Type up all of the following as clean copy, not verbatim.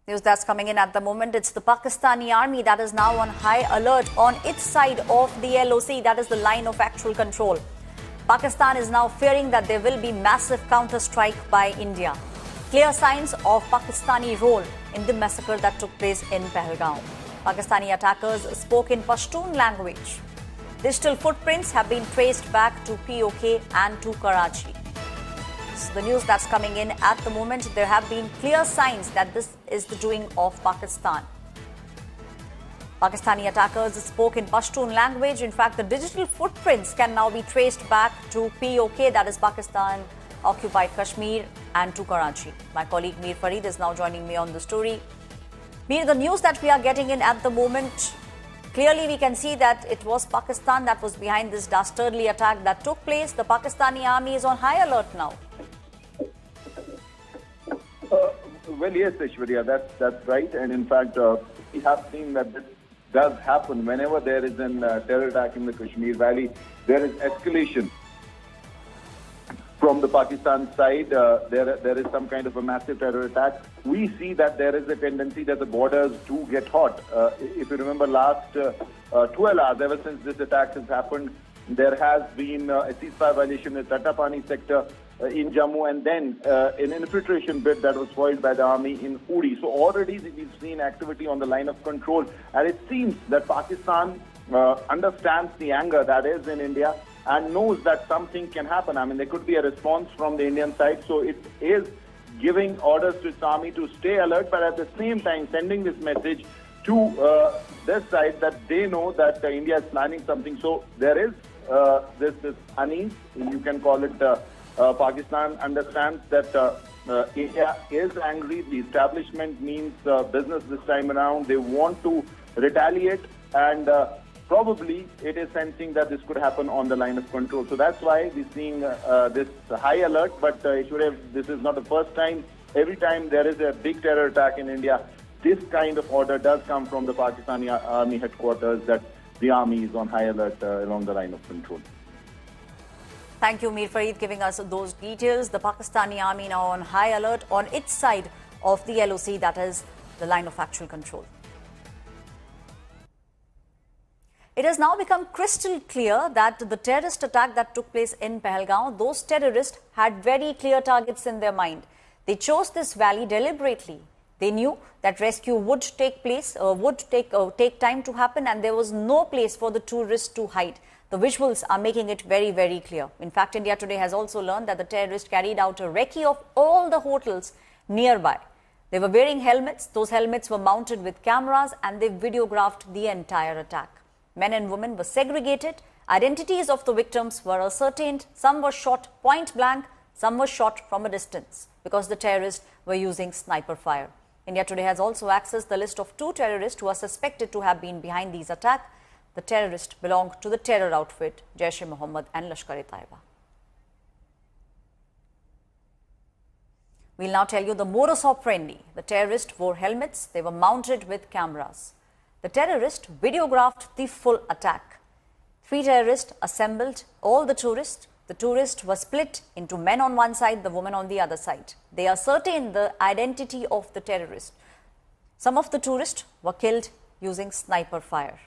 News that's coming in at the moment. It's the Pakistani army that is now on high alert on its side of the LOC, that is the line of actual control. Pakistan is now fearing that there will be massive counter-strike by India. Clear signs of Pakistani role in the massacre that took place in Pahalgaon. Pakistani attackers spoke in Pashtun language. Digital footprints have been traced back to POK and to Karachi. The news that's coming in at the moment, there have been clear signs that this is the doing of Pakistan. Pakistani attackers spoke in Pashtun language. In fact, the digital footprints can now be traced back to POK, that is Pakistan occupied Kashmir, and to Karachi. My colleague Mir Farid is now joining me on the story. Mir, the news that we are getting in at the moment, clearly we can see that it was Pakistan that was behind this dastardly attack that took place. The Pakistani army is on high alert now. Well, yes, Aishwarya, that's right. And in fact, we have seen that this does happen whenever there is a terror attack in the Kashmir Valley. There is escalation from the Pakistan side. There is some kind of a massive terror attack. We see that there is a tendency that the borders do get hot. If you remember last 12 hours, ever since this attack has happened, there has been a ceasefire violation in the Tatapani sector in Jammu, and then an infiltration bid that was foiled by the army in Uri. So already we've seen activity on the line of control, and it seems that Pakistan understands the anger that is in India and knows that something can happen. I mean, there could be a response from the Indian side, so it is giving orders to its army to stay alert, but at the same time sending this message to this side that they know that India is planning something. So there is this unease, you can call it. Pakistan understands that India is angry. The establishment means business this time around. They want to retaliate, and probably it is sensing that this could happen on the line of control. So that's why we're seeing this high alert. But Ishwarya, this is not the first time. Every time there is a big terror attack in India, this kind of order does come from the Pakistani army headquarters that the army is on high alert along the line of control. Thank you, Mir Farid, giving us those details. The Pakistani army now on high alert on its side of the LOC, that is the line of actual control. It has now become crystal clear that the terrorist attack that took place in Pahalgaon, those terrorists had very clear targets in their mind. They chose this valley deliberately. They knew that rescue would take place, would take time to happen, and there was no place for the tourists to hide. The visuals are making it very, very clear. In fact, India Today has also learned that the terrorists carried out a recce of all the hotels nearby. They were wearing helmets. Those helmets were mounted with cameras, and they videographed the entire attack. Men and women were segregated. Identities of the victims were ascertained. Some were shot point blank. Some were shot from a distance because the terrorists were using sniper fire. India Today has also accessed the list of 2 terrorists who are suspected to have been behind these attacks. The terrorists belonged to the terror outfit Jaish-e-Mohammed and Lashkar-e-Taiba. We'll now tell you the modus operandi. The terrorists wore helmets. They were mounted with cameras. The terrorists videographed the full attack. 3 terrorists assembled all the tourists. The tourists were split into men on one side, the women on the other side. They ascertained the identity of the terrorists. Some of the tourists were killed using sniper fire.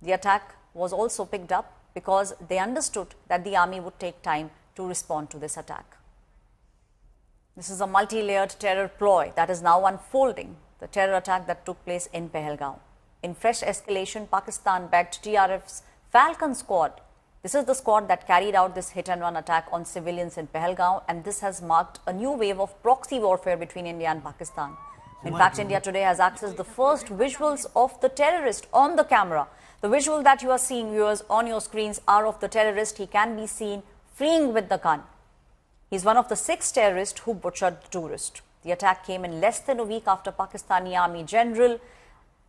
The attack was also picked up because they understood that the army would take time to respond to this attack. This is a multi-layered terror ploy that is now unfolding, the terror attack that took place in Pahalgaon. In fresh escalation, Pakistan backed TRF's Falcon Squad. This is the squad that carried out this hit-and-run attack on civilians in Pahalgaon, and this has marked a new wave of proxy warfare between India and Pakistan. In fact, India Today has accessed the first visuals of the terrorist on the camera. The visual that you are seeing, viewers, on your screens are of the terrorist. He can be seen fleeing with the gun. He's one of the 6 terrorists who butchered the tourist. The attack came in less than a week after Pakistani Army General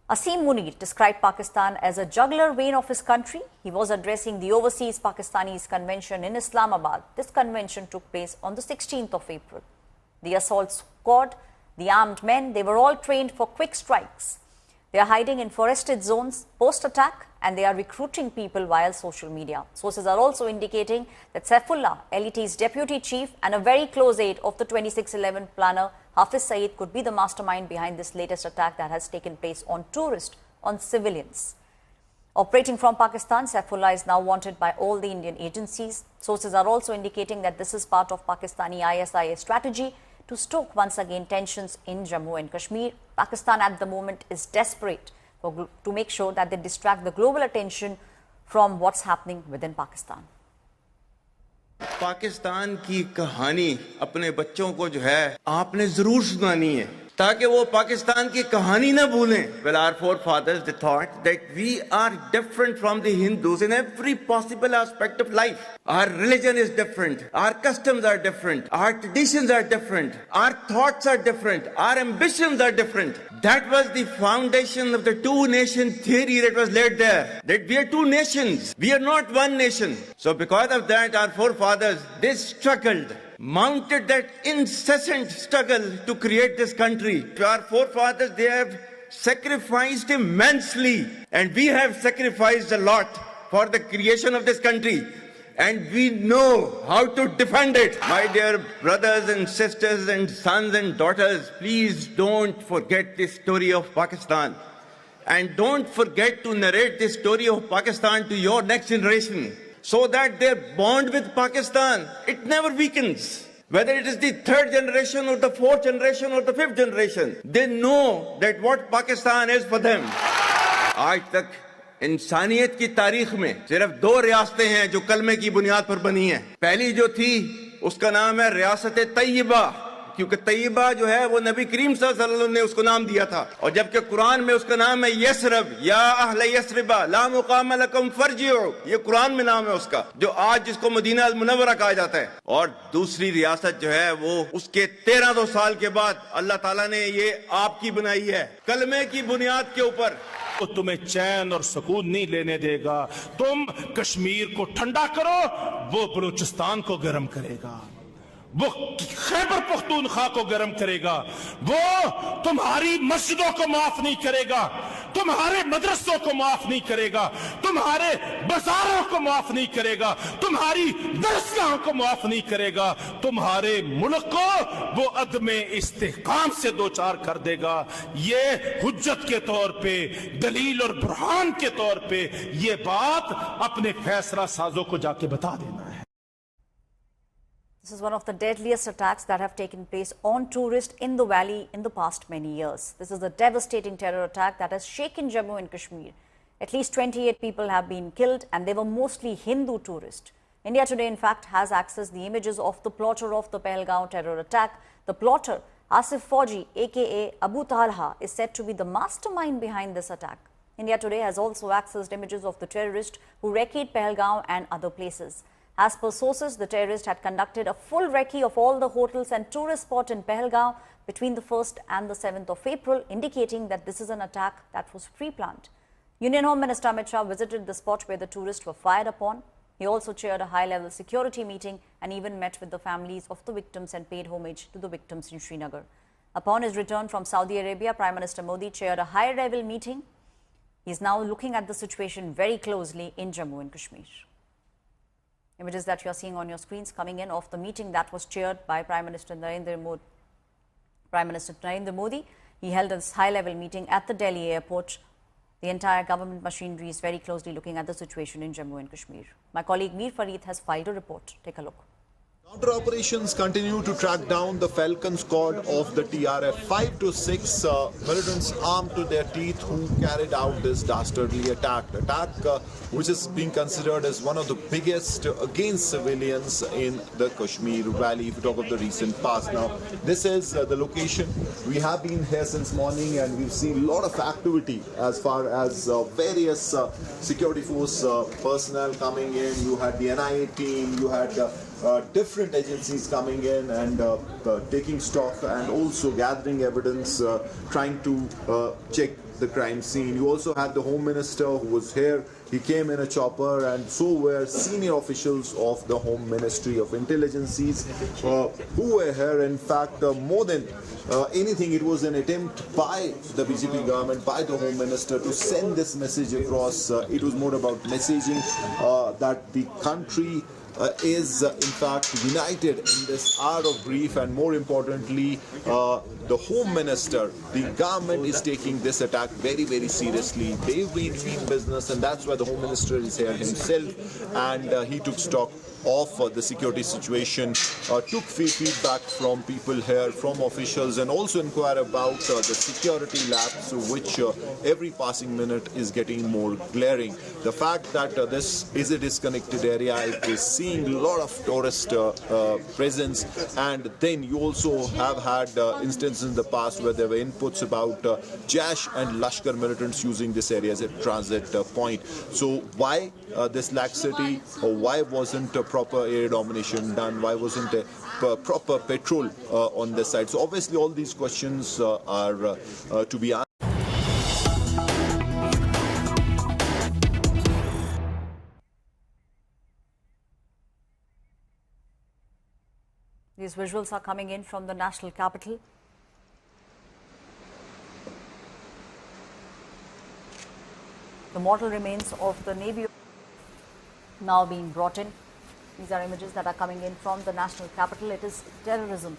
Asim Munir described Pakistan as a jugular vein of his country. He was addressing the Overseas Pakistanis Convention in Islamabad. This convention took place on the 16th of April. The assault squad, the armed men, they were all trained for quick strikes. They are hiding in forested zones post-attack, and they are recruiting people via social media. Sources are also indicating that Saifullah, LET's deputy chief and a very close aide of the 2611 planner Hafiz Saeed could be the mastermind behind this latest attack that has taken place on tourists, on civilians. Operating from Pakistan, Saifullah is now wanted by all the Indian agencies. Sources are also indicating that this is part of Pakistani ISIA strategy to stoke once again tensions in Jammu and Kashmir. Pakistan at the moment is desperate to make sure that they distract the global attention from what's happening within Pakistan. Pakistan की कहानी अपने बच्चों को जो है आपने जरूर सुनानी है ताकि वो पाकिस्तान की कहानी ना भूलें. Well, our forefathers they thought that we are different from the Hindus in every possible aspect of life. Our religion is different, our customs are different, our traditions are different, our thoughts are different, our ambitions are different. That was the foundation of the two-nation theory that was laid there. That we are two nations, we are not one nation. So because of that, our forefathers, they struggled, mounted that incessant struggle to create this country. To our forefathers, they have sacrificed immensely, and we have sacrificed a lot for the creation of this country. And we know how to defend it. My dear brothers and sisters and sons and daughters, please don't forget the story of Pakistan. And don't forget to narrate the story of Pakistan to your next generation, so that their bond with Pakistan, it never weakens. Whether it is the third generation or the fourth generation or the fifth generation, they know that what Pakistan is for them. आज तक इंसानियत की तारीख में सिर्फ दो रियासतें हैं जो कलमे की बुनियाद पर बनी हैं. पहली जो थी उसका नाम है रियासत तैयबा, क्योंकि तैयबा जो है वो नबी करीम सल्लल्लाहु अलैहि वसल्लम ने उसको नाम दिया था. और जबकि कुरान में उसका नाम है यसरब, या अहले यसरबा ला मुकाम लकुम फरजिउ, ये कुरान में नाम है उसका, जो आज जिसको मदीना अल मुनव्वरा कहा जाता है. और दूसरी रियासत जो है वो उसके 1300 साल के बाद अल्लाह ताला ने ये आपकी बनाई है कलमे की बुनियाद के ऊपर. वो तुम्हें चैन और सुकून नहीं लेने देगा. तुम कश्मीर को ठंडा करो, वो बलूचिस्तान को गर्म करेगा, वो खैबर पख्तूनख्वा को गर्म करेगा, वो तुम्हारी मस्जिदों को माफ नहीं करेगा, तुम्हारे मदरसों को माफ नहीं करेगा, तुम्हारे बाजारों को माफ नहीं करेगा, तुम्हारी दरसगाहों को माफ नहीं करेगा, तुम्हारे मुल्क को वो अदमे इस्तेहकाम से दो चार कर देगा. ये हुज्जत के तौर पे, दलील और बुरहान के तौर पे ये बात अपने फैसला साजों को जाके बता देना है. This is one of the deadliest attacks that have taken place on tourists in the valley in the past many years. This is a devastating terror attack that has shaken Jammu and Kashmir. At least 28 people have been killed, and they were mostly Hindu tourists. India Today, in fact, has accessed the images of the plotter of the Pahalgam terror attack. The plotter, Asif Fauji, aka Abu Talha, is said to be the mastermind behind this attack. India Today has also accessed images of the terrorist who recce'd Pahalgam and other places. As per sources, the terrorist had conducted a full recce of all the hotels and tourist spots in Pahalgam between the 1st and the 7th of April, indicating that this is an attack that was pre-planned. Union Home Minister Amit Shah visited the spot where the tourists were fired upon. He also chaired a high-level security meeting and even met with the families of the victims and paid homage to the victims in Srinagar. Upon his return from Saudi Arabia, Prime Minister Modi chaired a high-level meeting. He is now looking at the situation very closely in Jammu and Kashmir. Images that you are seeing on your screens coming in of the meeting that was chaired by Prime Minister Narendra Modi. He held a high-level meeting at the Delhi airport. The entire government machinery is very closely looking at the situation in Jammu and Kashmir. My colleague Mir Farid has filed a report. Take a look. Counter operations continue to track down the Falcon squad of the TRF. 5 to 6 militants armed to their teeth who carried out this dastardly attack. Which is being considered as one of the biggest against civilians in the Kashmir Valley, if you talk of the recent past. Now, this is the location. We have been here since morning and we've seen a lot of activity as far as various security force personnel coming in. You had the NIA team, you had different agencies coming in and taking stock and also gathering evidence, trying to check the crime scene. You also had the Home Minister who was here. He came in a chopper, and so were senior officials of the Home Ministry of Intelligences who were here. In fact, more than anything, it was an attempt by the BJP government, by the Home Minister, to send this message across. It was more about messaging that the country is in fact united in this hour of grief, and more importantly, the Home Minister, the government is taking this attack very, very seriously. They've been doing business, and that's why the Home Minister is here himself, and he took stock of the security situation, took feedback from people here, from officials, and also inquire about the security lapse, which every passing minute is getting more glaring. The fact that this is a disconnected area, it is seeing a lot of tourist presence, and then you also have had instances in the past where there were inputs about Jaish and Lashkar militants using this area as a transit point. So why this laxity, or why wasn't proper air domination done? Why wasn't a proper patrol on this side? So obviously all these questions are to be answered. These visuals are coming in from the national capital. The mortal remains of the Navy now being brought in. These are images that are coming in from the national capital. It is terrorism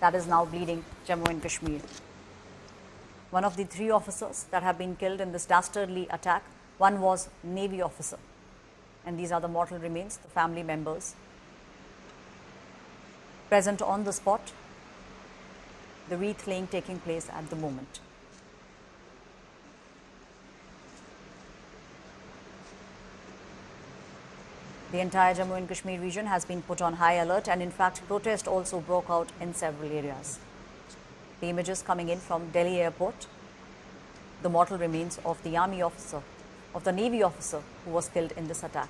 that is now bleeding Jammu and Kashmir. One of the 3 officers that have been killed in this dastardly attack, one was Navy officer. And these are the mortal remains, the family members present on the spot. The wreath laying taking place at the moment. The entire Jammu and Kashmir region has been put on high alert, and in fact protest also broke out in several areas. The images coming in from Delhi airport, the mortal remains of the army officer, of the Navy officer who was killed in this attack.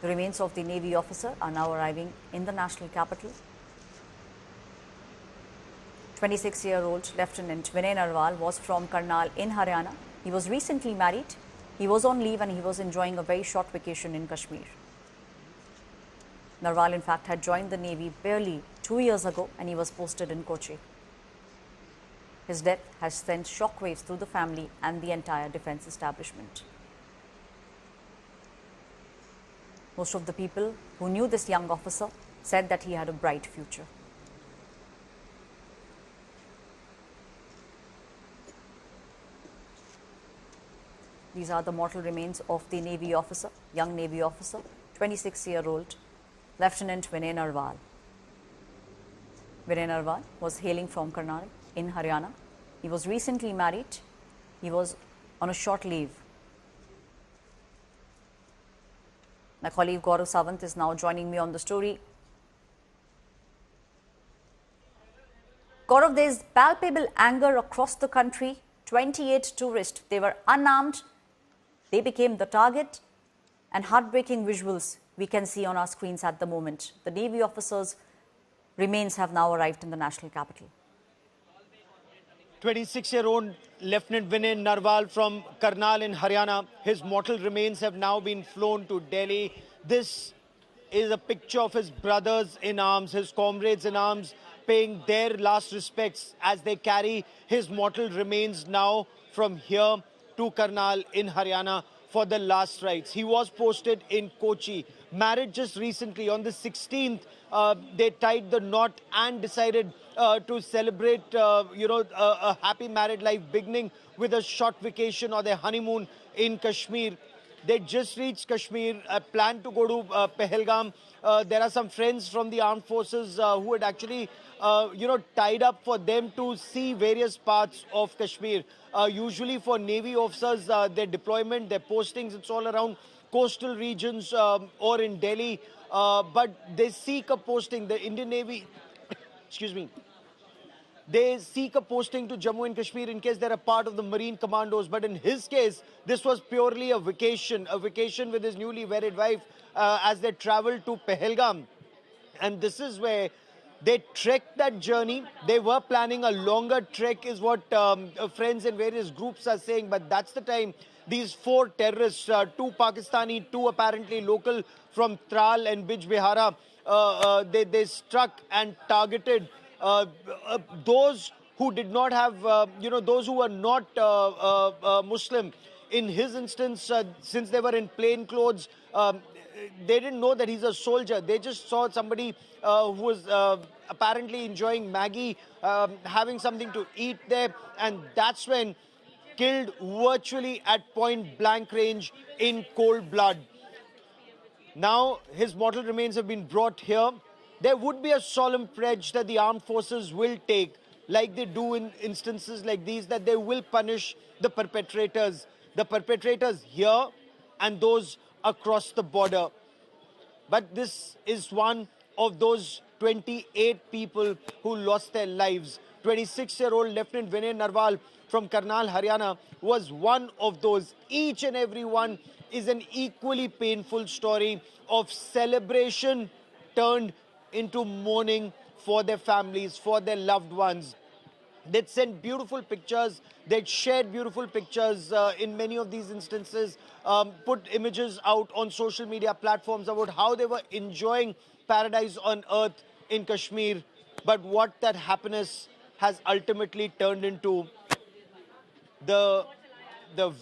The remains of the Navy officer are now arriving in the national capital. 26-year-old Lieutenant Vinay Narwal was from Karnal in Haryana. He was recently married. He was on leave and he was enjoying a very short vacation in Kashmir. Narwal, in fact, had joined the Navy barely 2 years ago and he was posted in Kochi. His death has sent shockwaves through the family and the entire defense establishment. Most of the people who knew this young officer said that he had a bright future. These are the mortal remains of the Navy officer, young Navy officer, 26-year-old Lieutenant Vinay Narwal. Vinay Narwal was hailing from Karnal in Haryana. He was recently married. He was on a short leave. My colleague Gaurav Sawant is now joining me on the story. Gaurav, there is palpable anger across the country. 28 tourists, they were unarmed. They became the target, and heartbreaking visuals we can see on our screens at the moment. The Navy officers' remains have now arrived in the national capital. 26-year-old Lieutenant Vinay Narwal from Karnal in Haryana. His mortal remains have now been flown to Delhi. This is a picture of his brothers in arms, his comrades in arms, paying their last respects as they carry his mortal remains now from here to Karnal in Haryana for the last rites. He was posted in Kochi, married just recently. On the 16th, they tied the knot and decided to celebrate, a happy married life beginning with a short vacation or their honeymoon in Kashmir. They just reached Kashmir, planned to go to Pahalgam. There are some friends from the armed forces who had actually, tied up for them to see various parts of Kashmir. Usually for Navy officers, their deployment, their postings, it's all around coastal regions or in Delhi. But they seek a posting, the Indian Navy, excuse me, they seek a posting to Jammu and Kashmir in case they're a part of the Marine Commandos. But in his case, this was purely a vacation with his newly wedded wife as they traveled to Pahalgam. And this is where they trekked that journey. They were planning a longer trek is what friends in various groups are saying. But that's the time these 4 terrorists, 2 Pakistani, 2 apparently local from Tral and Bijbehara, they struck and targeted those who did not have, those who were not Muslim. In his instance, since they were in plain clothes, they didn't know that he's a soldier. They just saw somebody who was apparently enjoying Maggie, having something to eat there, and that's when killed virtually at point blank range in cold blood. Now his mortal remains have been brought here. There would be a solemn pledge that the armed forces will take, like they do in instances like these, that they will punish the perpetrators here and those across the border. But this is one of those 28 people who lost their lives. 26-year-old Lieutenant Vinay Narwal from Karnal, Haryana was one of those. Each and every one is an equally painful story of celebration turned into mourning for their families, for their loved ones. They'd sent beautiful pictures, they'd shared beautiful pictures in many of these instances, put images out on social media platforms about how they were enjoying paradise on earth in Kashmir. But what that happiness has ultimately turned into, the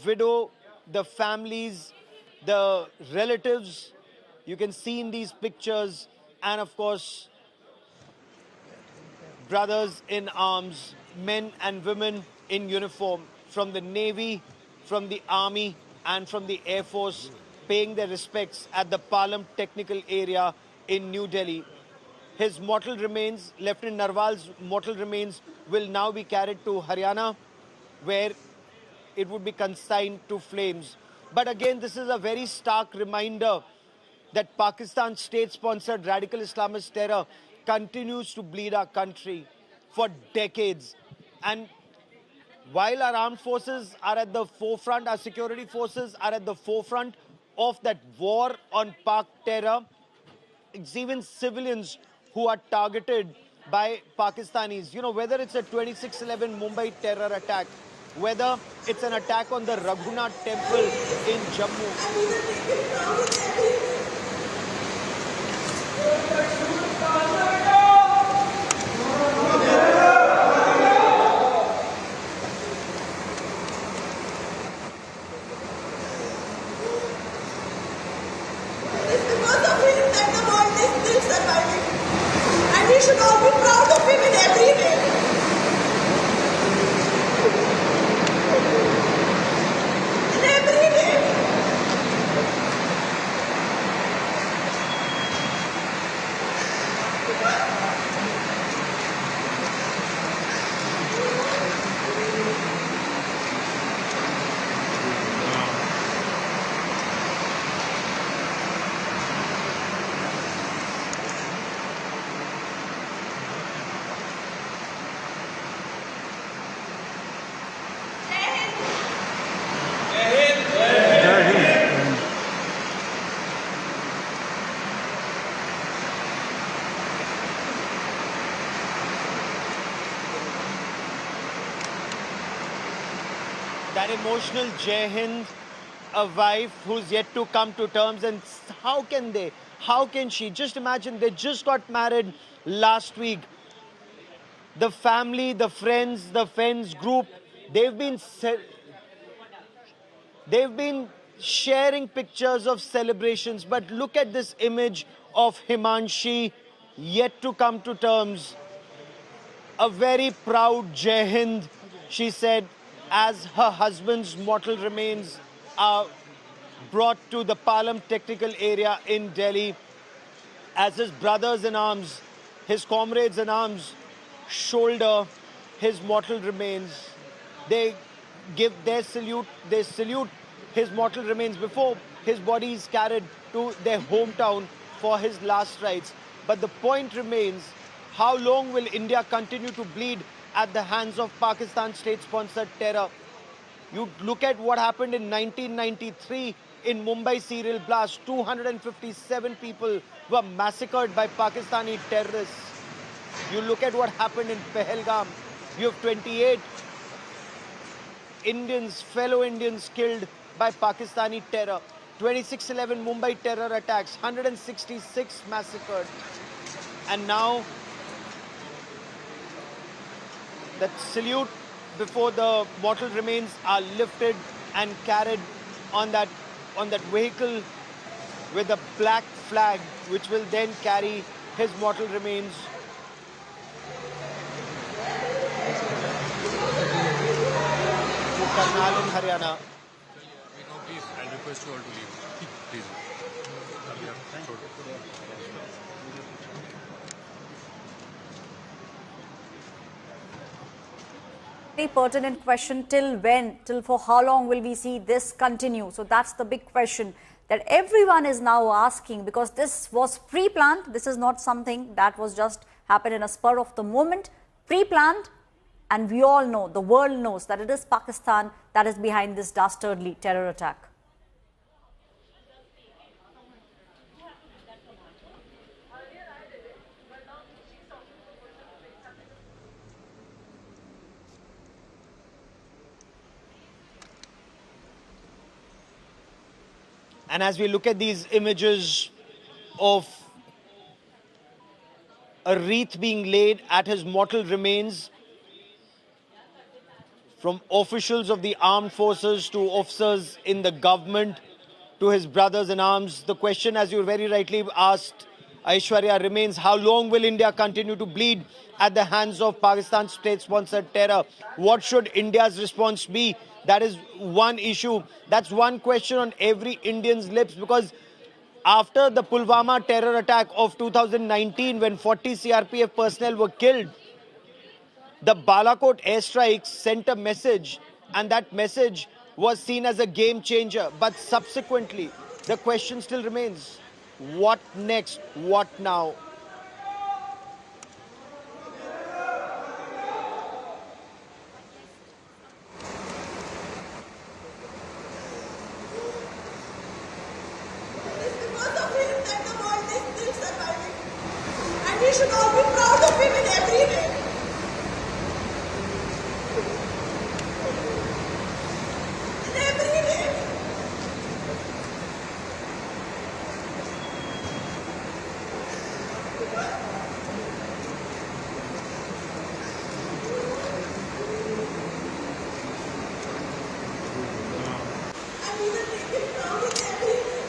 widow, the families, the relatives, you can see in these pictures, and of course, brothers in arms, men and women in uniform from the Navy, from the Army and from the Air Force, paying their respects at the Palam Technical Area in New Delhi. His mortal remains, Lieutenant Narwal's mortal remains, will now be carried to Haryana, where it would be consigned to flames. But again, this is a very stark reminder that Pakistan's state-sponsored radical Islamist terror continues to bleed our country for decades. And while our armed forces are at the forefront, our security forces are at the forefront of that war on Pak terror, it's even civilians who are targeted by Pakistanis. You know, whether it's a 26/11 Mumbai terror attack, whether it's an attack on the Raghunath temple in Jammu. We should all be proud of him in every way. In every way. That emotional Jai Hind, a wife who's yet to come to terms, and how can she? Just imagine, they just got married last week. The family, the friends, the friends group, they've been sharing pictures of celebrations, but look at this image of Himanshi yet to come to terms. A very proud Jai Hind, she said, as her husband's mortal remains are brought to the Palam Technical Area in Delhi, as his brothers in arms, his comrades in arms shoulder his mortal remains. They give their salute, they salute his mortal remains before his body is carried to their hometown for his last rites. But the point remains, how long will India continue to bleed at the hands of Pakistan's state-sponsored terror? You look at what happened in 1993 in Mumbai serial blast. 257 people were massacred by Pakistani terrorists. You look at what happened in Pahalgam. You have 28 Indians, fellow Indians killed by Pakistani terror. 26/11 Mumbai terror attacks, 166 massacred. And now that salute before the mortal remains are lifted and carried on that vehicle with a black flag, which will then carry his mortal remains to Karnal in Haryana. Please, I'll request you all to leave. Please. Very pertinent question. Till when? Till for how long will we see this continue? So that's the big question that everyone is now asking, because this was pre-planned. This is not something that was just happened in a spur of the moment. Pre-planned, and we all know, the world knows, that it is Pakistan that is behind this dastardly terror attack. And as we look at these images of a wreath being laid at his mortal remains, from officials of the armed forces to officers in the government to his brothers in arms, the question, as you very rightly asked, Aishwarya, remains: how long will India continue to bleed at the hands of Pakistan's state-sponsored terror? What should India's response be? That is one issue. That's one question on every Indian's lips, because after the Pulwama terror attack of 2019, when 40 CRPF personnel were killed, the Balakot airstrikes sent a message, and that message was seen as a game changer. But subsequently, the question still remains: what next? What now? Because of him that the world is still surviving. And we should all be proud of him in every way. In every way. And we will make him proud in every way.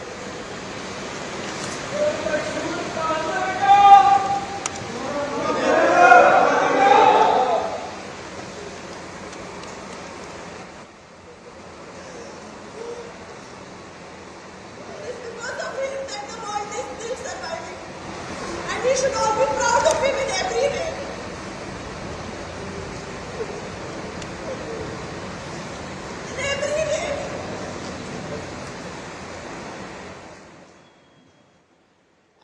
Because of him that the world is still surviving. And we should all be proud of him in every way. In every way.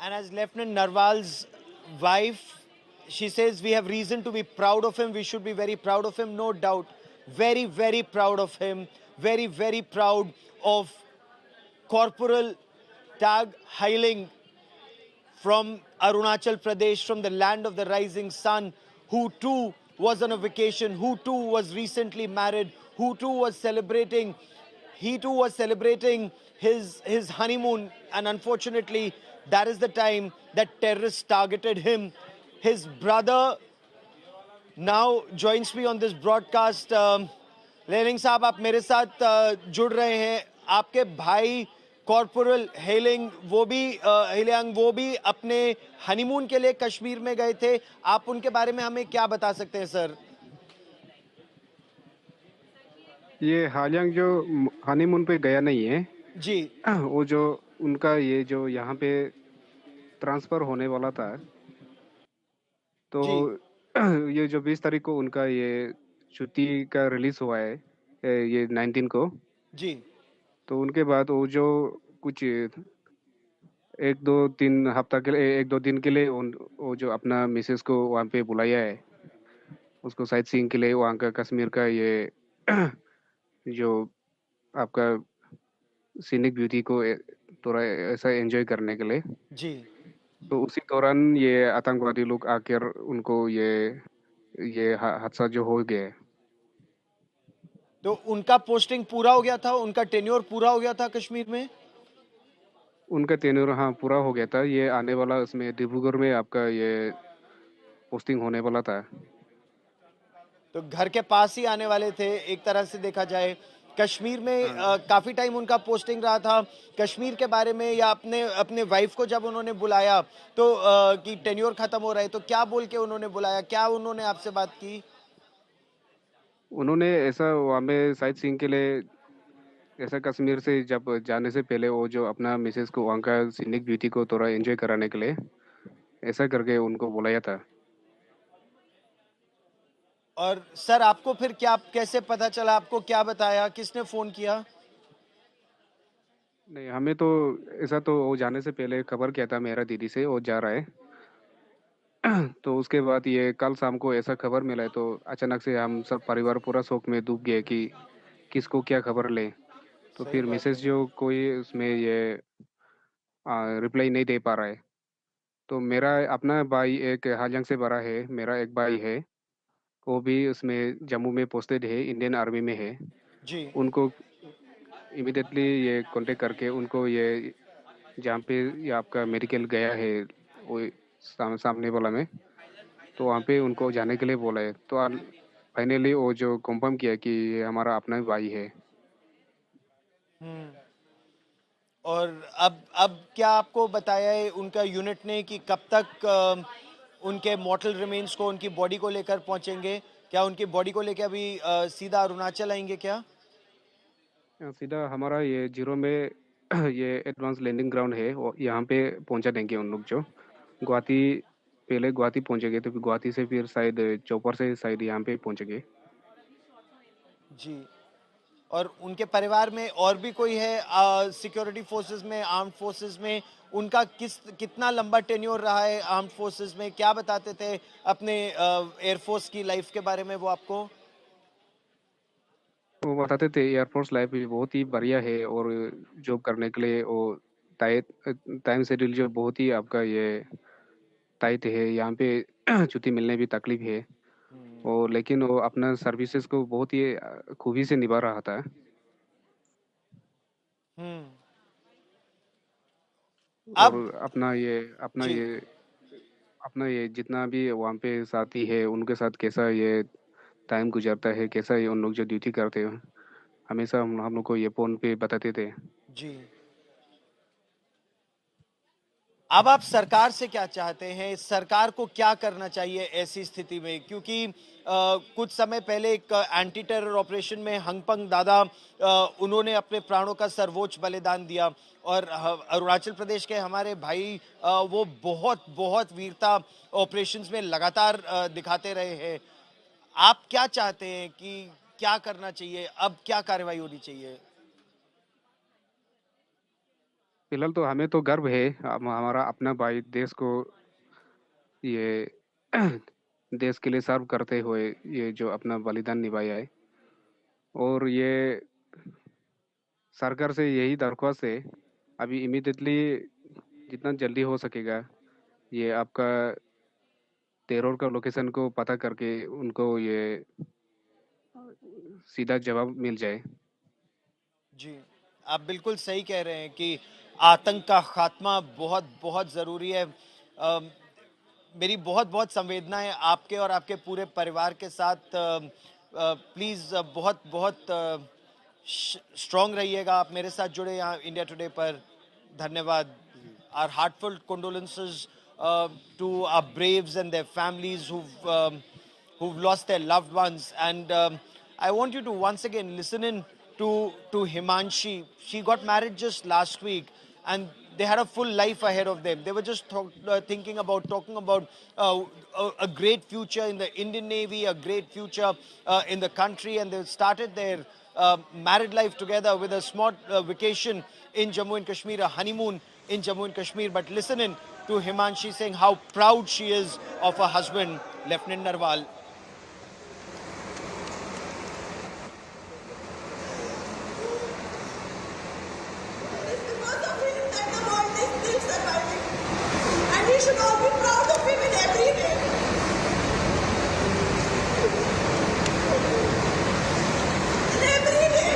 And as Lieutenant Narwal's wife, she says we have reason to be proud of him. We should be very proud of him, no doubt. Very, very proud of him. Very, very proud of Corporal Tag Hailing from Arunachal Pradesh, from the land of the rising sun, who too was on a vacation, who too was recently married, who too was celebrating. He too was celebrating his honeymoon, and unfortunately, that is the time that terrorists targeted him. His brother now joins me on this broadcast. लेनिंग साहब, आप मेरे साथ जुड़ रहे हैं. आपके भाई कॉर्पोरल हेलिंग, वो भी अपने हनीमून के लिए कश्मीर में गए थे. आप उनके बारे में हमें क्या बता सकते हैं सर? ये हालियांग जो हनीमून पे गया नहीं है जी, वो जो उनका ये जो यहाँ पे ट्रांसफर होने वाला था, तो ये जो 20 तारीख को उनका ये छुट्टी का रिलीज हुआ है, ये 19 को जी. तो उनके बाद वो जो कुछ 1-2-3 हफ्ता के लिए, 1-2 दिन के लिए वो जो अपना मिसेस को वहाँ पे बुलाया है, उसको साइट सीइंग के लिए वहाँ का कश्मीर का ये जो आपका सीनिक ब्यूटी को थोड़ा ऐसा एंजॉय करने के लिए. जी. तो उसी दौरान ये आतंकवादी लोग आकर उनको ये हादसा जो हो गया. तो उनका पोस्टिंग पूरा हो गया था, उनका टेन्योर पूरा हो गया था कश्मीर में. उनका टेन्योर हाँ पूरा हो गया था. ये आने वाला उसमें डिब्रूगढ़ में आपका ये पोस्टिंग होने वाला था. तो घर के पास ही आने वाले थे एक तरह से देखा जाए. कश्मीर में काफ़ी टाइम उनका पोस्टिंग रहा था। कश्मीर के बारे में या अपने वाइफ को जब उन्होंने बुलाया तो कि टेन्योर ख़त्म हो रहा है, तो क्या बोल के उन्होंने बुलाया, क्या उन्होंने आपसे बात की? उन्होंने ऐसा वहाँ पे साइट सीइंग के लिए, ऐसा कश्मीर से जब जाने से पहले वो जो अपना मिसेस को वहाँ का सीनिक ब्यूटी को थोड़ा एंजॉय कराने के लिए ऐसा करके उनको बुलाया था। और सर आपको फिर क्या, कैसे पता चला, आपको क्या बताया, किसने फ़ोन किया? नहीं, हमें तो ऐसा तो वो जाने से पहले खबर किया था मेरा दीदी से वो जा रहा है। तो उसके बाद ये कल शाम को ऐसा खबर मिला है, तो अचानक से हम सब परिवार पूरा शोक में डूब गए कि किसको क्या खबर ले। तो सही फिर बात मिसेस है। जो कोई उसमें ये रिप्लाई नहीं दे पा रहा है। तो मेरा अपना भाई एक हाजंग से बड़ा है, मेरा एक भाई है, वो भी उसमें जम्मू में पोस्टेड है, इंडियन आर्मी में है। जी। उनको इमिडिएटली ये कांटेक्ट करके उनको ये जहाँ पे ये आपका मेडिकल गया है वो सामने वाला में, तो वहाँ पे उनको जाने के लिए बोला है। तो फाइनली वो जो कंफर्म किया कि ये हमारा अपना ही भाई है। हम्म। और अब क्या आपको बताया है उनका यूनिट ने कि कब तक उनके मॉर्टल रिमेन्स को, उनकी बॉडी को लेकर पहुंचेंगे? क्या उनकी बॉडी को लेकर अभी सीधा अरुणाचल आएंगे क्या? सीधा हमारा ये जीरो में ये एडवांस लैंडिंग ग्राउंड है, वो यहाँ पे पहुंचा देंगे उन लोग जो गुवाहाटी, पहले गुवाहाटी पहुंचेंगे तो फिर गुवाहाटी से फिर शायद चौपर से शायद यहाँ पे पहुंचेंगे। जी। और उनके परिवार में और भी कोई है सिक्योरिटी फोर्सेस में, आर्म्ड फोर्सेस में? उनका कितना लंबा टेन्योर रहा है आर्म्ड फोर्सेस में? क्या बताते थे अपने एयरफोर्स की लाइफ के बारे में वो आपको? वो बताते थे एयरफोर्स लाइफ भी बहुत ही बढ़िया है, और जॉब करने के लिए वो टाइम शेड्यूल जो बहुत ही आपका ये टाइट है, यहाँ पे छुट्टी मिलने भी तकलीफ है। और लेकिन वो अपना सर्विसेज को बहुत ही खूबी से निभा रहा था। हम्म। और अब जी। अपना ये जितना भी वहाँ पे साथी है उनके साथ कैसा ये टाइम गुजरता है, कैसा ये उन लोग जो ड्यूटी करते हैं, हमेशा हम लोग को ये फोन पे बताते थे। जी। अब आप सरकार से क्या चाहते हैं? सरकार को क्या करना चाहिए ऐसी स्थिति में? क्योंकि कुछ समय पहले एक एंटी टेरर ऑपरेशन में हंगपंग दादा उन्होंने अपने प्राणों का सर्वोच्च बलिदान दिया, और अरुणाचल प्रदेश के हमारे भाई वो बहुत बहुत वीरता ऑपरेशंस में लगातार दिखाते रहे हैं। आप क्या चाहते हैं कि क्या करना चाहिए? अब क्या कार्रवाई होनी चाहिए? फिलहाल तो हमें तो गर्व है, हमारा अपना भाई देश को ये देश के लिए सर्व करते हुए ये जो अपना बलिदान निभाया है। और ये सरकार से यही दरख्वास्त है, अभी इमीडिएटली जितना जल्दी हो सकेगा ये आपका टेरर का लोकेशन को पता करके उनको ये सीधा जवाब मिल जाए। जी, आप बिल्कुल सही कह रहे हैं कि आतंक का खात्मा बहुत बहुत ज़रूरी है। मेरी बहुत बहुत संवेदनाएं आपके और आपके पूरे परिवार के साथ। प्लीज़ बहुत बहुत स्ट्रॉन्ग रहिएगा। आप मेरे साथ जुड़े यहाँ इंडिया टुडे पर। धन्यवाद। Our heartfelt condolences to our braves and their families who've lost their loved ones. And I want you to once again listen in to Himanshi. She got married just last week, and they had a full life ahead of them. They were just talking about a great future in the Indian Navy, a great future in the country, and they started their married life together with a small vacation in Jammu and Kashmir, a honeymoon in Jammu and Kashmir. But listen in to Himanshi saying how proud she is of her husband, Lieutenant Narwal. It's because of him that the world is still surviving. And we should all be proud of him in every way. In every way.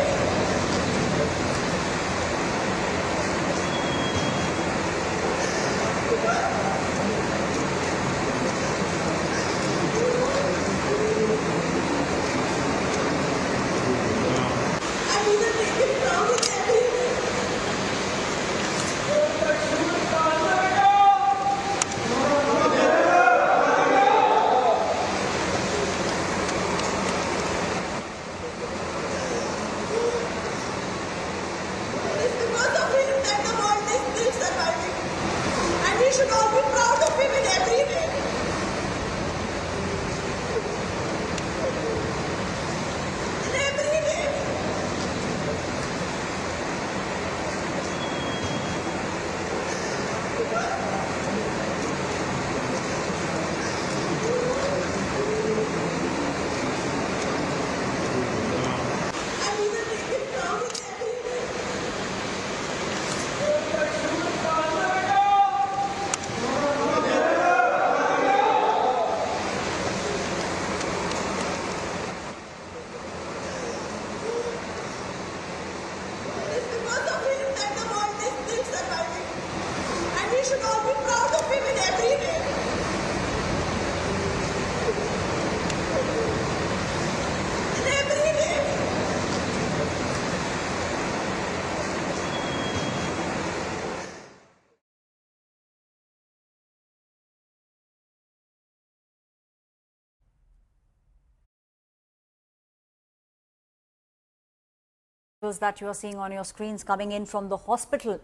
That you are seeing on your screens coming in from the hospital.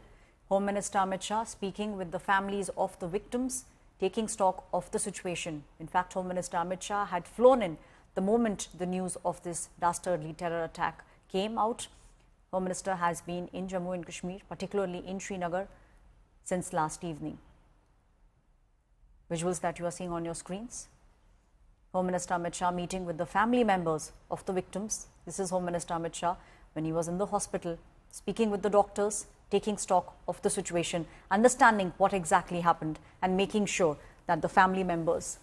Home Minister Amit Shah speaking with the families of the victims, taking stock of the situation. In fact, Home Minister Amit Shah had flown in the moment the news of this dastardly terror attack came out. Home Minister has been in Jammu and Kashmir, particularly in Srinagar, since last evening. Visuals that you are seeing on your screens. Home Minister Amit Shah meeting with the family members of the victims. This is Home Minister Amit Shah when he was in the hospital, speaking with the doctors, taking stock of the situation, understanding what exactly happened and making sure that the family members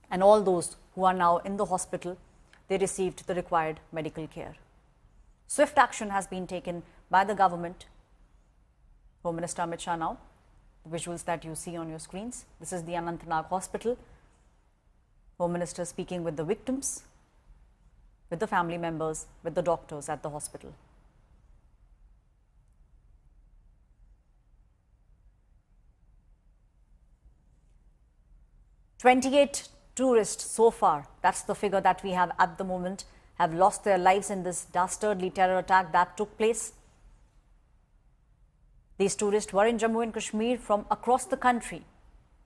and all those who are now in the hospital, they received the required medical care. Swift action has been taken by the government. Home Minister Amit Shah now, the visuals that you see on your screens. This is the Anantnag Hospital. Home Minister speaking with the victims, with the family members, with the doctors at the hospital. "28 tourists so far," that's the figure that we have at the moment, have lost their lives in this dastardly terror attack that took place. These tourists were in Jammu and Kashmir from across the country.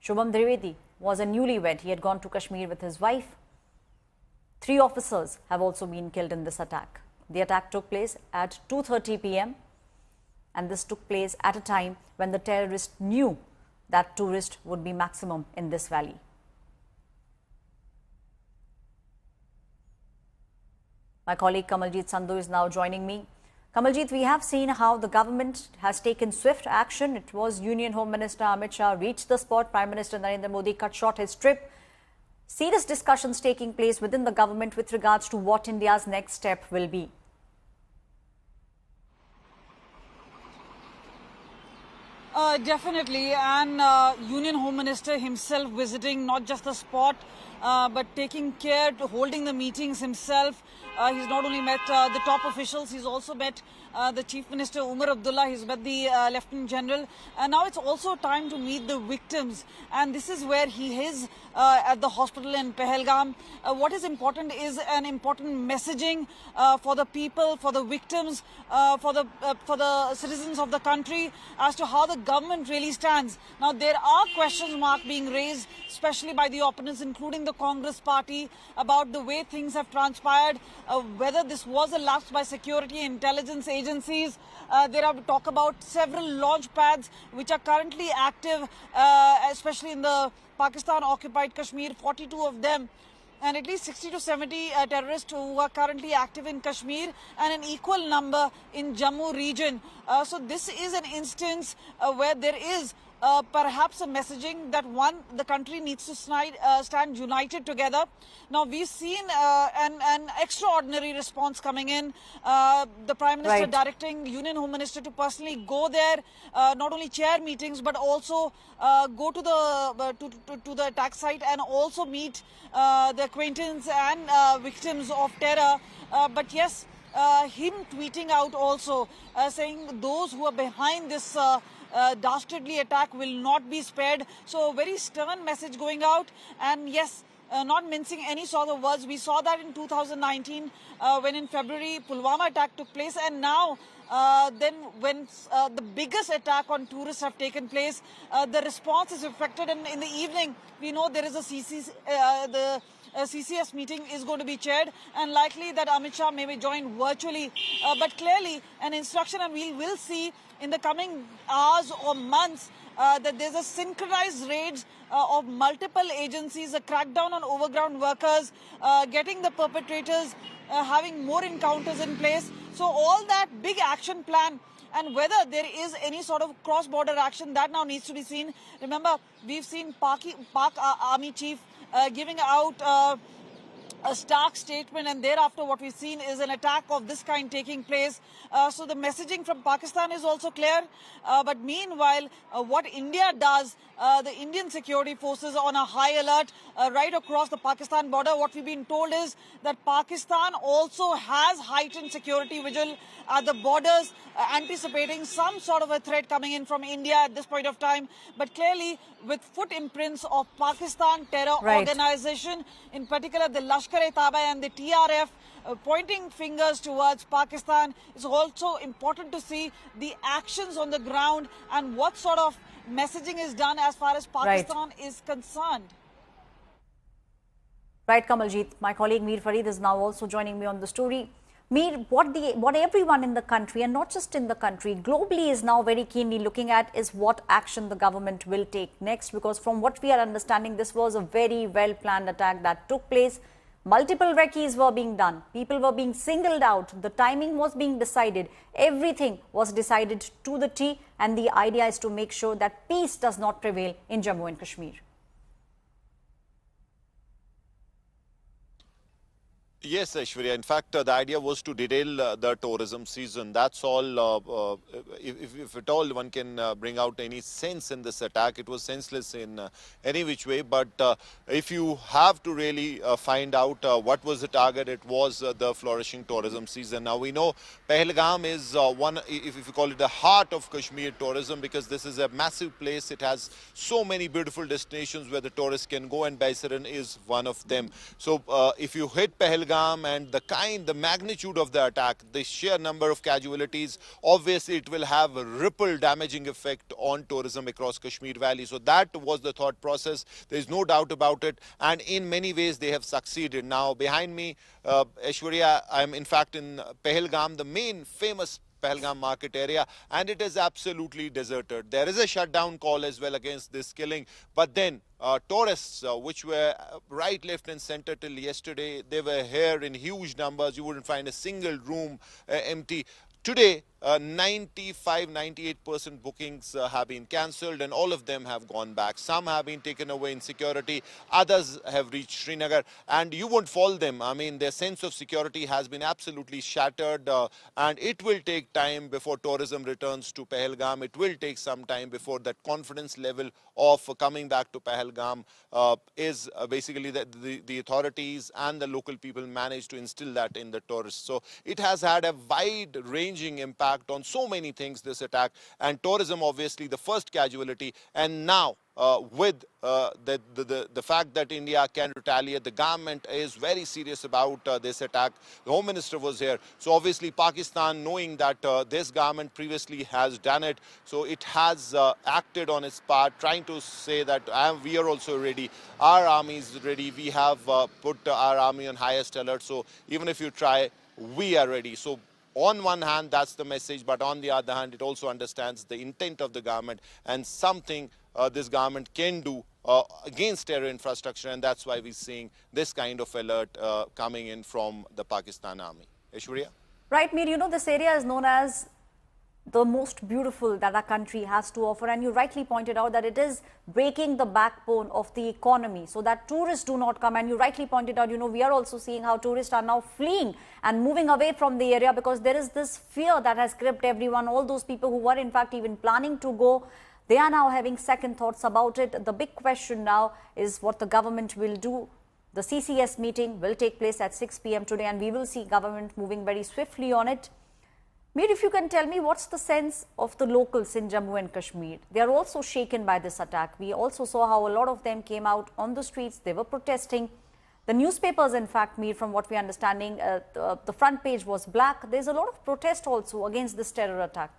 Shubham Trivedi was a newlywed. He had gone to Kashmir with his wife. 3 officers have also been killed in this attack. The attack took place at 2:30 p.m. and this took place at a time when the terrorists knew that tourists would be maximum in this valley. My colleague Kamaljeet Sandhu is now joining me. Kamaljeet, we have seen how the government has taken swift action. It was Union Home Minister Amit Shah reached the spot. Prime Minister Narendra Modi cut short his trip. Serious discussions taking place within the government with regards to what India's next step will be. Definitely, and Union Home Minister himself visiting not just the spot, but taking care to holding the meetings himself. He's not only met the top officials, he's also met the Chief Minister Umar Abdullah, he's met the Lieutenant General, and now it's also time to meet the victims, and this is where he is at the hospital in Pahalgam. What is important is an important messaging for the people, for the victims, for the citizens of the country as to how the government really stands. Now there are question marks being raised, especially by the opponents, including the Congress party, about the way things have transpired, whether this was a lapse by security intelligence agencies. There are talk about several launch pads which are currently active, especially in the Pakistan-occupied Kashmir, 42 of them, and at least 60 to 70 terrorists who are currently active in Kashmir, and an equal number in Jammu region. So this is an instance where there is perhaps a messaging that the country needs to stand united together. Now we've seen an extraordinary response coming in. The Prime Minister directing Union Home Minister to personally go there, not only chair meetings but also go to the attack site and also meet the acquaintance and victims of terror. But yes, him tweeting out also saying those who are behind this dastardly attack will not be spared. So a very stern message going out, and yes, not mincing any sort of words. We saw that in 2019 when in February Pulwama attack took place, and now then when the biggest attack on tourists have taken place, the response is affected, and in the evening we know there is a CCS meeting is going to be chaired, and likely that Amit Shah may be joined virtually, but clearly an instruction, and we will see in the coming hours or months that there's a synchronized raids of multiple agencies, a crackdown on overground workers, getting the perpetrators, having more encounters in place. So all that big action plan, and whether there is any sort of cross-border action, that now needs to be seen. Remember, we've seen Pak Army Chief giving out a stark statement, and thereafter what we've seen is an attack of this kind taking place. So the messaging from Pakistan is also clear. But meanwhile, what India does, the Indian security forces on a high alert right across the Pakistan border. What we've been told is that Pakistan also has heightened security vigil at the borders, anticipating some sort of a threat coming in from India at this point of time. But clearly, with foot imprints of Pakistan terror organization, in particular the Lashkar Lashkar-e-Taiba and the TRF pointing fingers towards Pakistan. It's also important to see the actions on the ground and what sort of messaging is done as far as Pakistan is concerned. Right, Kamaljeet. My colleague Mir Farid is now also joining me on the story. Mir, what everyone in the country, and not just in the country, globally is now very keenly looking at is what action the government will take next, because from what we are understanding, this was a very well-planned attack that took place. Multiple recce's were being done. People were being singled out. The timing was being decided. Everything was decided to the T, and the idea is to make sure that peace does not prevail in Jammu and Kashmir. Yes, Aishwarya. In fact, the idea was to derail the tourism season. That's all. If at all one can bring out any sense in this attack, it was senseless in any which way. But if you have to really find out what was the target, it was the flourishing tourism season. Now, we know Pahalgam is one, if you call it the heart of Kashmir tourism, because this is a massive place. It has so many beautiful destinations where the tourists can go, and Baisaran is one of them. So if you hit Pahalgam, and the magnitude of the attack, the sheer number of casualties, obviously it will have a ripple damaging effect on tourism across Kashmir Valley. So that was the thought process. There is no doubt about it. And in many ways, they have succeeded. Now, behind me, Aishwarya, I'm in fact in Pahalgam, the main famous Pahalgam market area, and it is absolutely deserted. There is a shutdown call as well against this killing, but then tourists, which were right, left and center till yesterday, they were here in huge numbers. You wouldn't find a single room empty. Today, 95-98% bookings have been cancelled, and all of them have gone back. Some have been taken away in security, others have reached Srinagar, and you won't fault them. I mean, their sense of security has been absolutely shattered, and it will take time before tourism returns to Pahalgam. It will take some time before that confidence level of coming back to Pahalgam is basically the authorities and the local people manage to instill that in the tourists. So it has had a wide-ranging impact on so many things, this attack, and tourism obviously the first casualty. And now with the fact that India can retaliate, the government is very serious about this attack. The Home Minister was here. So obviously Pakistan, knowing that this government previously has done it, so it has acted on its part, trying to say that we are also ready. Our army is ready. We have put our army on highest alert. So even if you try, we are ready. So on one hand, that's the message, but on the other hand, it also understands the intent of the government and something this government can do against terror infrastructure, and that's why we're seeing this kind of alert coming in from the Pakistan army. Aishwarya? Right, Mir, you know, this area is known as the most beautiful that our country has to offer, and you rightly pointed out that it is breaking the backbone of the economy so that tourists do not come. And you rightly pointed out, you know, we are also seeing how tourists are now fleeing and moving away from the area because there is this fear that has gripped everyone. All those people who were in fact even planning to go, they are now having second thoughts about it. The big question now is what the government will do. The CCS meeting will take place at 6 p.m. today, and we will see government moving very swiftly on it. Mir, if you can tell me, what's the sense of the locals in Jammu and Kashmir? They are also shaken by this attack. We also saw how a lot of them came out on the streets. They were protesting. The newspapers, in fact, Mir, from what we are understanding, the front page was black. There's a lot of protest also against this terror attack.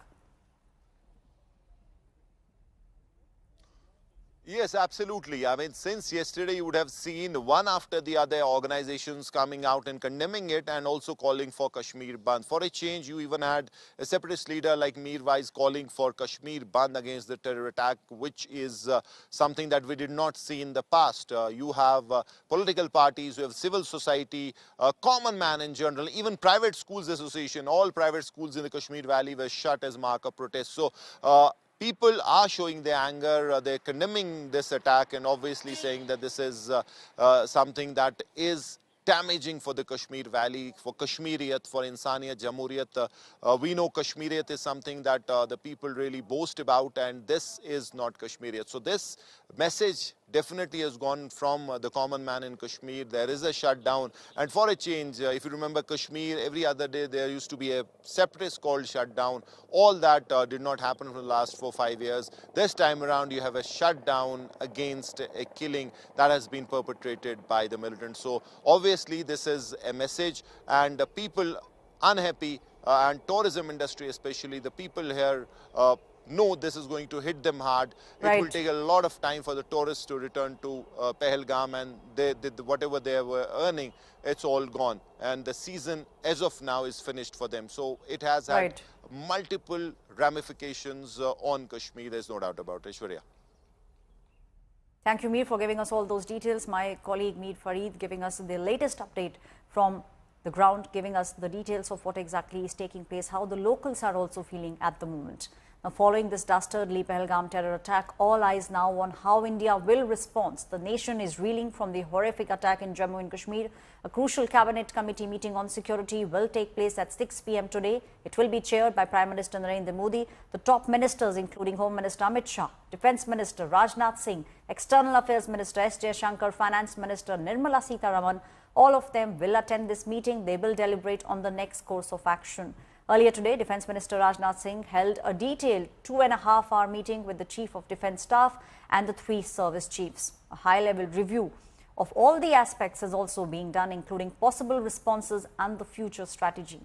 Yes, absolutely. I mean, since yesterday, you would have seen one after the other organizations coming out and condemning it and also calling for Kashmir Bandh. For a change, you even had a separatist leader like Mir Wais calling for Kashmir Bandh against the terror attack, which is something that we did not see in the past. You have political parties, you have civil society, common man in general, even private schools association. All private schools in the Kashmir Valley were shut as mark of protest. So, people are showing their anger, they're condemning this attack and obviously saying that this is something that is damaging for the Kashmir Valley, for Kashmiriyat, for Insaniyat, Jamhuriyat. We know Kashmiriyat is something that the people really boast about, and this is not Kashmiriyat. So this message definitely has gone from the common man in Kashmir. There is a shutdown, and for a change, if you remember Kashmir, every other day there used to be a separatist called shutdown. All that did not happen for the last 4-5 years. This time around you have a shutdown against a killing that has been perpetrated by the militants. So obviously this is a message, and people unhappy, and tourism industry especially, the people here know this is going to hit them hard. It will take a lot of time for the tourists to return to Pahalgam, and whatever they were earning, it's all gone. And the season as of now is finished for them. So it has had multiple ramifications on Kashmir, there's no doubt about it. Aishwarya. Thank you, Mir, for giving us all those details. My colleague Mir Farid giving us the latest update from the ground, giving us the details of what exactly is taking place, how the locals are also feeling at the moment. Now, following this dastardly Pahalgam terror attack, all eyes now on how India will respond. The nation is reeling from the horrific attack in Jammu and Kashmir. A crucial cabinet committee meeting on security will take place at 6 p.m. today. It will be chaired by Prime Minister Narendra Modi. The top ministers, including Home Minister Amit Shah, Defence Minister Rajnath Singh, External Affairs Minister S. Jaishankar, Finance Minister Nirmala Sitharaman, all of them will attend this meeting. They will deliberate on the next course of action. Earlier today, Defence Minister Rajnath Singh held a detailed 2.5-hour meeting with the Chief of Defence Staff and the 3 service chiefs. A high-level review of all the aspects is also being done, including possible responses and the future strategy.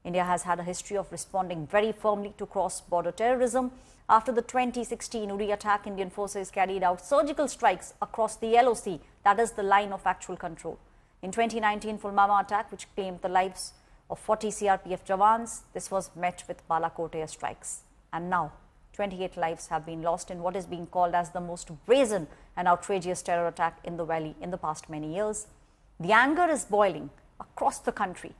India has had a history of responding very firmly to cross-border terrorism. After the 2016 Uri attack, Indian forces carried out surgical strikes across the LOC, that is the line of actual control. In 2019 Pulwama attack, which claimed the lives of 40 CRPF Jawans, this was met with Balakot airstrikes. And now, 28 lives have been lost in what is being called as the most brazen and outrageous terror attack in the valley in the past many years. The anger is boiling across the country.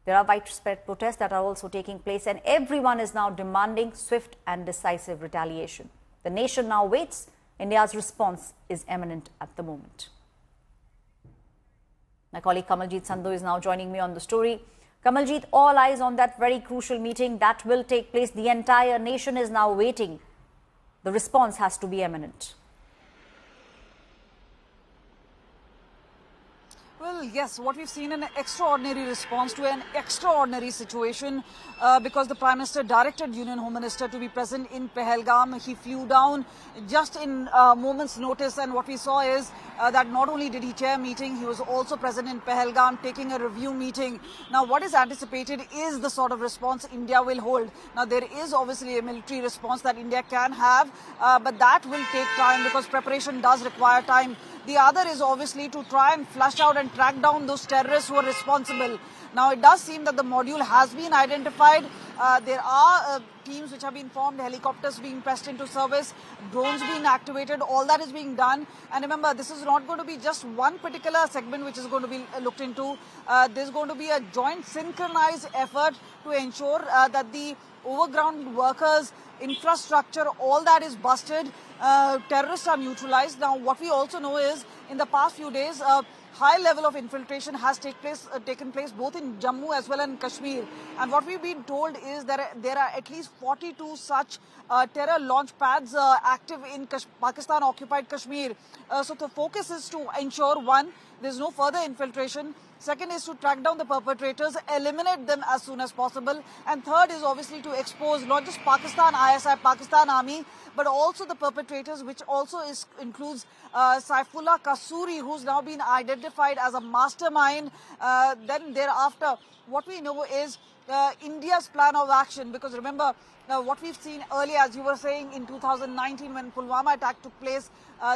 There are widespread protests that are also taking place, and everyone is now demanding swift and decisive retaliation. The nation now waits. India's response is imminent at the moment. My colleague Kamaljeet Sandhu is now joining me on the story. Kamaljeet, all eyes on that very crucial meeting that will take place. The entire nation is now waiting. The response has to be imminent. Well, yes, what we've seen an extraordinary response to an extraordinary situation because the Prime Minister directed Union Home Minister to be present in Pahalgam. He flew down just in moments' notice, and what we saw is that not only did he chair a meeting, he was also present in Pahalgam taking a review meeting. Now, what is anticipated is the sort of response India will hold. Now, there is obviously a military response that India can have, but that will take time because preparation does require time. The other is obviously to try and flush out and track down those terrorists who are responsible. Now, it does seem that the module has been identified. There are teams which have been formed, helicopters being pressed into service, drones being activated, all that is being done. And remember, this is not going to be just one particular segment which is going to be looked into. There's going to be a joint synchronized effort to ensure that the overground workers, infrastructure, all that is busted. Terrorists are neutralized. Now, what we also know is in the past few days, high level of infiltration has taken place both in Jammu as well as in Kashmir. And what we've been told is that there are at least 42 such terror launch pads active in Pakistan-occupied Kashmir. So the focus is to ensure, one, there's no further infiltration. Second is to track down the perpetrators, eliminate them as soon as possible. And third is obviously to expose not just Pakistan ISI, Pakistan Army, but also the perpetrators, which also includes Saifullah Kasuri, who's now been identified as a mastermind. Then thereafter, what we know is India's plan of action, because remember, what we've seen earlier, as you were saying, in 2019 when Pulwama attack took place,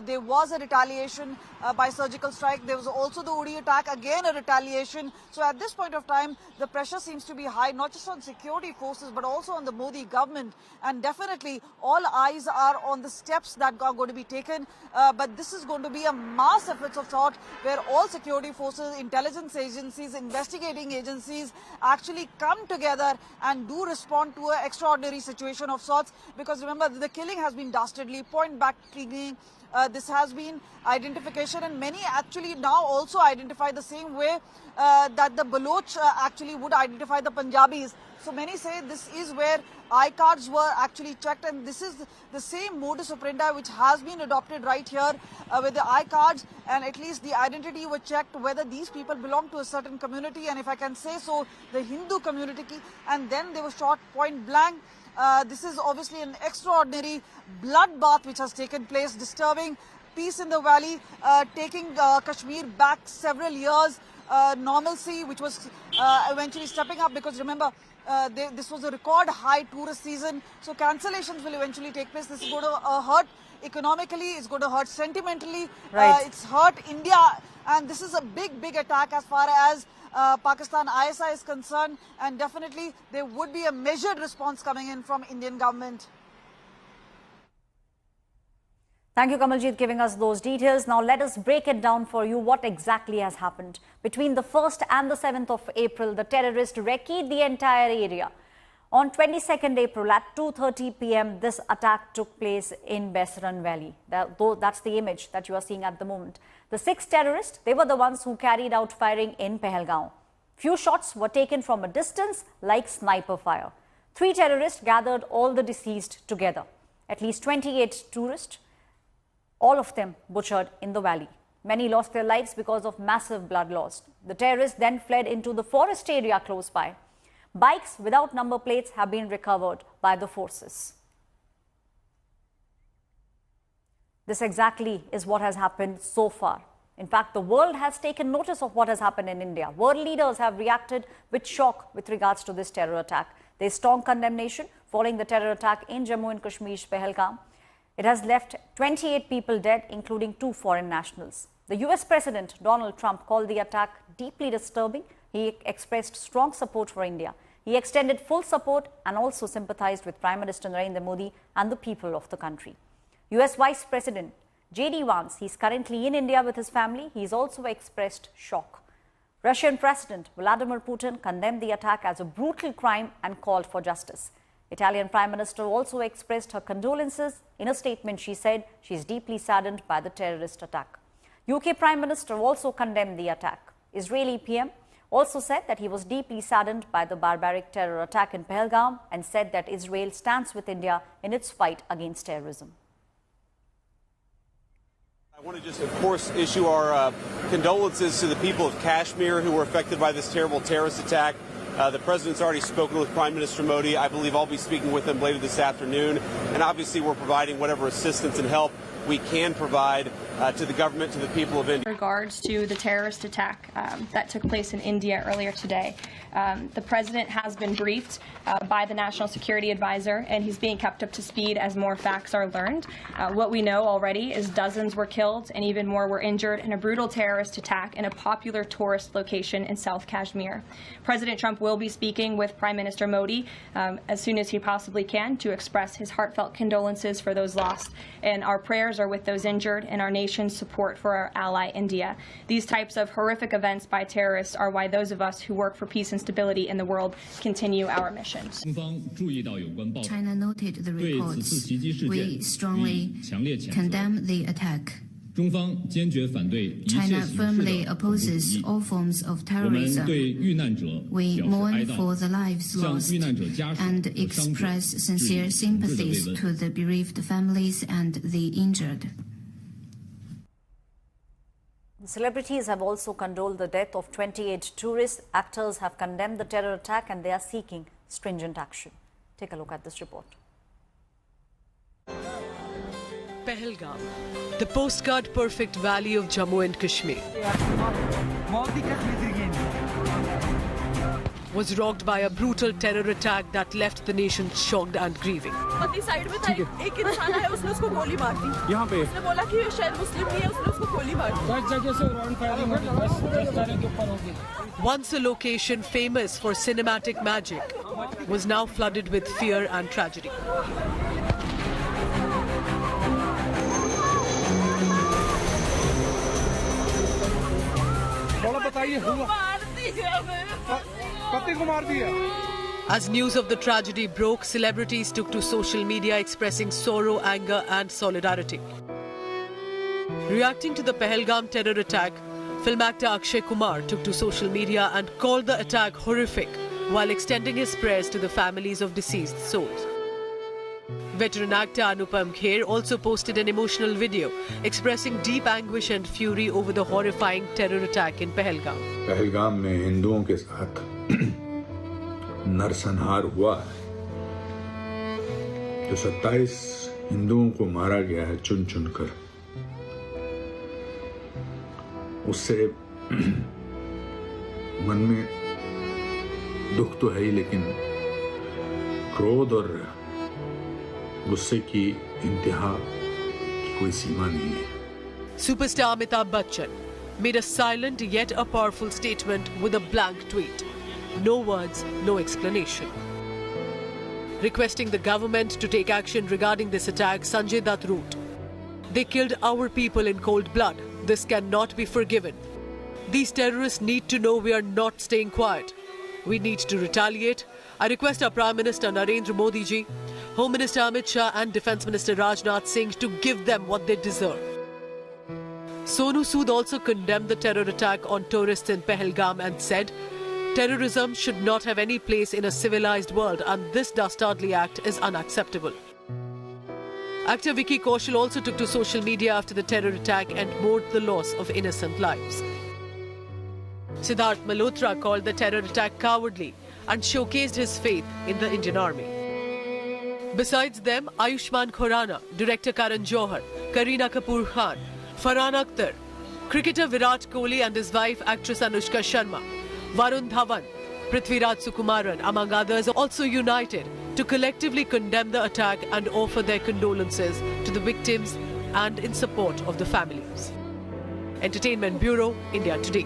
there was a retaliation by surgical strike. There was also the Uri attack, again a retaliation. So at this point of time, the pressure seems to be high, not just on security forces, but also on the Modi government. And definitely all eyes are on the steps that are going to be taken. But this is going to be a mass effort of sort where all security forces, intelligence agencies, investigating agencies actually come together and do respond to an extraordinary situation of sorts. Because remember, the killing has been dastardly, point back killing. This has been identification, and many actually now also identify the same way that the Baloch actually would identify the Punjabis. So many say this is where iCards were actually checked, and this is the same modus operandi which has been adopted right here with the iCards, and at least the identity was checked whether these people belong to a certain community, and if I can say so, the Hindu community, and then they were shot point blank. This is obviously an extraordinary bloodbath which has taken place, disturbing peace in the valley, taking Kashmir back several years, normalcy which was eventually stepping up, because remember, this was a record high tourist season, so cancellations will eventually take place. This is going to hurt economically, it's going to hurt sentimentally, it's hurt India, and this is a big attack as far as Pakistan ISI is concerned, and definitely there would be a measured response coming in from Indian government. Thank you, Kamaljeet, giving us those details. Now let us break it down for you what exactly has happened. Between the 1st and the 7th of April, the terrorists recce'd the entire area. On 22nd April at 2:30 p.m., this attack took place in Besran Valley. That's the image that you are seeing at the moment. The 6 terrorists, they were the ones who carried out firing in Pahalgaon. Few shots were taken from a distance like sniper fire. 3 terrorists gathered all the deceased together. At least 28 tourists, all of them butchered in the valley. Many lost their lives because of massive blood loss. The terrorists then fled into the forest area close by. Bikes without number plates have been recovered by the forces. This exactly is what has happened so far. In fact, the world has taken notice of what has happened in India. World leaders have reacted with shock with regards to this terror attack. There is strong condemnation following the terror attack in Jammu and Kashmir's Pahalgam. It has left 28 people dead, including 2 foreign nationals. The US President Donald Trump called the attack deeply disturbing. He expressed strong support for India. He extended full support and also sympathized with Prime Minister Narendra Modi and the people of the country. US Vice President J.D. Vance, he's currently in India with his family. He's also expressed shock. Russian President Vladimir Putin condemned the attack as a brutal crime and called for justice. Italian Prime Minister also expressed her condolences. In a statement, she said she is deeply saddened by the terrorist attack. UK Prime Minister also condemned the attack. Israeli PM also said that he was deeply saddened by the barbaric terror attack in Pahalgam and said that Israel stands with India in its fight against terrorism. I want to just, of course, issue our condolences to the people of Kashmir who were affected by this terrible terrorist attack. The president's already spoken with Prime Minister Modi. I believe I'll be speaking with him later this afternoon. And obviously, we're providing whatever assistance and help we can provide to the government, to the people of India. In regards to the terrorist attack that took place in India earlier today, the president has been briefed by the National Security Advisor, and he's being kept up to speed as more facts are learned. What we know already is dozens were killed and even more were injured in a brutal terrorist attack in a popular tourist location in South Kashmir. President Trump will be speaking with Prime Minister Modi as soon as he possibly can to express his heartfelt condolences for those lost, and our prayers are with those injured and our nation's support for our ally India. These types of horrific events by terrorists are why those of us who work for peace and stability in the world continue our missions. China noted the reports. We strongly condemn the attack. China firmly opposes all forms of terrorism. We mourn for the lives lost and express sincere sympathies to the bereaved families and the injured. Celebrities have also condoled the death of 28 tourists. Actors have condemned the terror attack and they are seeking stringent action. Take a look at this report. Pahalgam, the postcard perfect valley of Jammu and Kashmir, was rocked by a brutal terror attack that left the nation shocked and grieving. Once a location famous for cinematic magic was now flooded with fear and tragedy. As news of the tragedy broke, celebrities took to social media expressing sorrow, anger and solidarity. Reacting to the Pahalgam terror attack, film actor Akshay Kumar took to social media and called the attack horrific while extending his prayers to the families of deceased souls. Veteran actor Anupam Kher also posted an emotional video expressing deep anguish and fury over the horrifying terror attack in Pahalgam. Pahalgam में हिंदुओं के साथ नरसंहार हुआ है, जो 27 हिंदुओं को मारा गया है चुन चुनकर। उससे मन में दुख तो है ही, लेकिन क्रोध और गुस्से की इंतहा की कोई सीमा नहीं है। Superstar Amitabh Bachchan made a silent yet a powerful statement with a blank tweet. No words, no explanation. Requesting the government to take action regarding this attack, Sanjay Dutt wrote, "They killed our people in cold blood. This cannot be forgiven. These terrorists need to know we are not staying quiet. We need to retaliate. I request our Prime Minister Narendra Modi ji, Home Minister Amit Shah and Defence Minister Rajnath Singh to give them what they deserve." Sonu Sood also condemned the terror attack on tourists in Pahalgam and said, "Terrorism should not have any place in a civilized world and this dastardly act is unacceptable." Actor Vicky Kaushal also took to social media after the terror attack and mourned the loss of innocent lives. Siddharth Malhotra called the terror attack cowardly and showcased his faith in the Indian Army. Besides them, Ayushmann Khurrana, director Karan Johar, Kareena Kapoor Khan, Farhan Akhtar, cricketer Virat Kohli and his wife actress Anushka Sharma, Varun Dhawan, Prithviraj Sukumaran, among others, also united to collectively condemn the attack and offer their condolences to the victims and in support of the families. Entertainment Bureau, India Today.